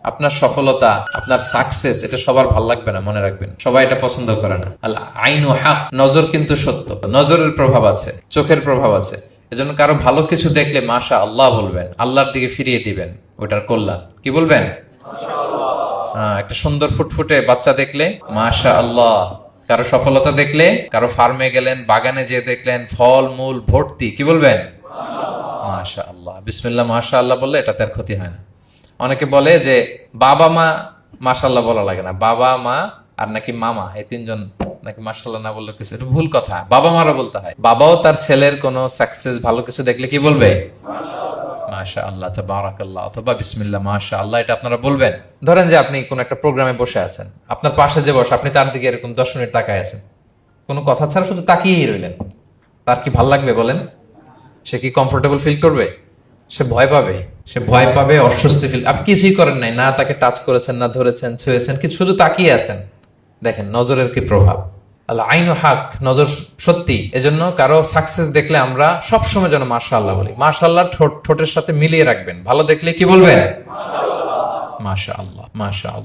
আপনার সফলতা, আপনার সাকসেস, এটা সবার ভাল লাগবে না, মনে রাখবেন। সবাই এটা পছন্দ করে না। আল আইনু হাক, নজর কিন্তু সত্য। নজরের প্রভাব আছে, চোখের প্রভাব আছে। এজন্য কারো ভালো কিছু দেখলে মাশা আল্লাহ বলবেন, আল্লাহর দিকে ফিরিয়ে দিবেন ওটার কল্যাণ। কি বলবেন? একটা সুন্দর ফুটফুটে বাচ্চা দেখলে মাশা আল্লাহ। কারো সফলতা দেখলে, কারো ফার্মে গেলেন, বাগানে যেয়ে দেখলেন ফল মূল ভর্তি, কি বলবেন? মাশা আল্লাহ, বিসমিল্লাহ মাশা আল্লাহ বললে এটাতে আর ক্ষতি হয় না। অনেকে বলে যে বাবা মা মাশাআল্লাহ বলা লাগে না, বাবা মা আর নাকি মামা, এই তিনজন নাকি মাশাআল্লাহ না বললে কিছু, এটা ভুল কথা। বাবা মারও বলতে হয়। বাবাও তার ছেলের কোনো সাকসেস, ভালো কিছু দেখলে কি বলবে? মাশা আল্লাহ, তাবারাকাল্লাহ, অথবা বিসমিল্লাহ মাশা আল্লাহ, এটা আপনারা বলবেন। ধরেন যে আপনি কোন একটা প্রোগ্রামে বসে আছেন, আপনার পাশে যে বসে, আপনি তার দিকে এরকম 10 মিনিট তাকায় আছেন, কোনো কথা ছাড়া শুধু তাকিয়েই রইলেন। তার কি ভাল লাগবে বলেন? সে কি কমফোর্টেবল ফিল করবে? সে ভয় পাবে, সে ভয় পাবে, অস্বস্তি ফিল। আপনি কিছুই করেন নাই, না তাকে টাচ করেছেন, না ধরেছেন, ছুঁয়েছেন, কি শুধু তাকিয়ে আছেন। দেখেন নজরের কি প্রভাব। আল্লাহ আইনু হাক, নজর সত্যি। এজন্য কারো সাকসেস দেখলে আমরা সবসময় যেন মাশাআল্লাহ বলি। মাশাআল্লাহ ঠোঁটের সাথে মিলিয়ে রাখবেন। ভালো দেখলে কি বলবেন? মাশাআল্লাহ, মাশাআল্লাহ।